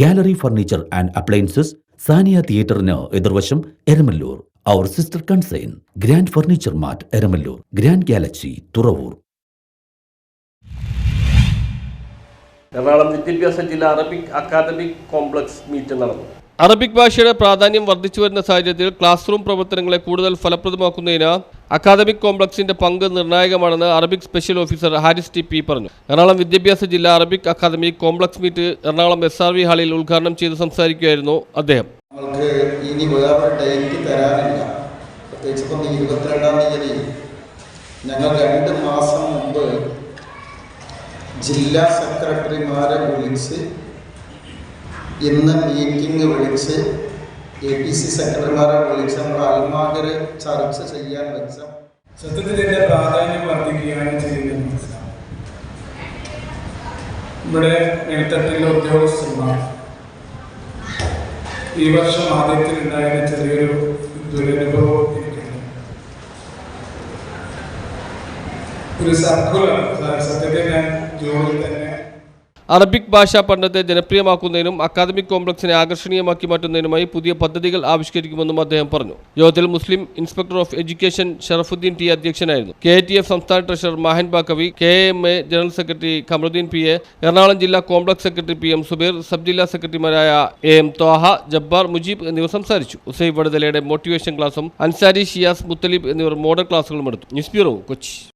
Gallery Furniture and Appliances, Sania തിയേറ്ററിന് എതിർവശം Eramallur. Our sister concern, Grand Furniture Mart Eramallur, Grand Galaxy Thuravoor. Ernakulam വിദ്യാഭ്യാസ ജില്ലാ Arabic academic complex meet നടന്നു. Arabic ഭാഷയുടെ പ്രാധാന്യം വർദ്ധിച്ചു വരുന്ന സാഹചര്യത്തിൽ ക്ലാസ് റൂം പ്രവർത്തനങ്ങളെ കൂടുതൽ ഫലപ്രദമാക്കുന്നതിന് അക്കാദമിക് കോംപ്ലക്സിന്റെ പങ്ക് നിർണായകമാണെന്ന് Arabic special officer Haris T P. പറഞ്ഞു. എറണാകുളം വിദ്യാഭ്യാസ ജില്ലാ Arabic academic complex meet Ernakulam SRV ഹാളിൽ ഉദ്ഘാടനം ചെയ്ത് സംസാരിക്കുകയായിരുന്നു അദ്ദേഹം. നമ്മൾക്ക് ഇനി വേറെ ഡേറ്റ് തരാനില്ല. പ്രത്യേകിച്ച് ഇപ്പം 22-ാം തീയതി ഞങ്ങൾ 2 മാസം മുമ്പ് ജില്ലാ സെക്രട്ടറിമാരെ വിളിച്ച് ഇന്ന് മീറ്റിംഗ് വിളിച്ച് APC സെക്രട്ടറിമാരെ വിളിച്ച് നമ്മൾ അൽമാഗർ ചർച്ച ചെയ്യാൻ വെച്ച സത്യത്തിൻ്റെ പ്രാധാന്യം വർദ്ധിക്കുകയാണ് ചെയ്യുന്നത്. ഇവിടെ മേൽത്തട്ടിലെ ഉദ്യോഗസ്ഥന്മാർ ഈ വർഷം ആദ്യത്തിൽ ഉണ്ടായിരുന്ന ചെറിയൊരു ദുരനുഭവം എനിക്കുണ്ട്. ഒരു സർക്കുലർ സത്യത്തിൽ ഞാൻ ജോലിയിൽ തന്നെ അറബിക് ഭാഷാ പഠനത്തെ ജനപ്രിയമാക്കുന്നതിനും അക്കാദമിക് കോംപ്ലക്സിനെ ആകർഷണീയമാക്കി മാറ്റുന്നതിനുമായി പുതിയ പദ്ധതികൾ ആവിഷ്കരിക്കുമെന്നും അദ്ദേഹം പറഞ്ഞു. യോഗത്തിൽ മുസ്ലിം inspector of education Sharafuddin T അധ്യക്ഷനായിരുന്നു. KATF സംസ്ഥാന treasurer Mahan Baqavi, KAMA general secretary Kamaruddin PA, Ernakulam ജില്ലാ complex secretary PM Subair, sub ജില്ലാ സെക്രട്ടറിമാരായ AM ത്വാഹ, ജബ്ബാർ, മുജീബ് എന്നിവർ സംസാരിച്ചു. ഉസൈബ് വടതലയുടെ മോട്ടിവേഷൻ ക്ലാസും അൻസാരി, ഷിയാസ്, മുത്തലിബ് എന്നിവർ മോഡൽ ക്ലാസുകളും എടുത്തു. News bureau, Kochi.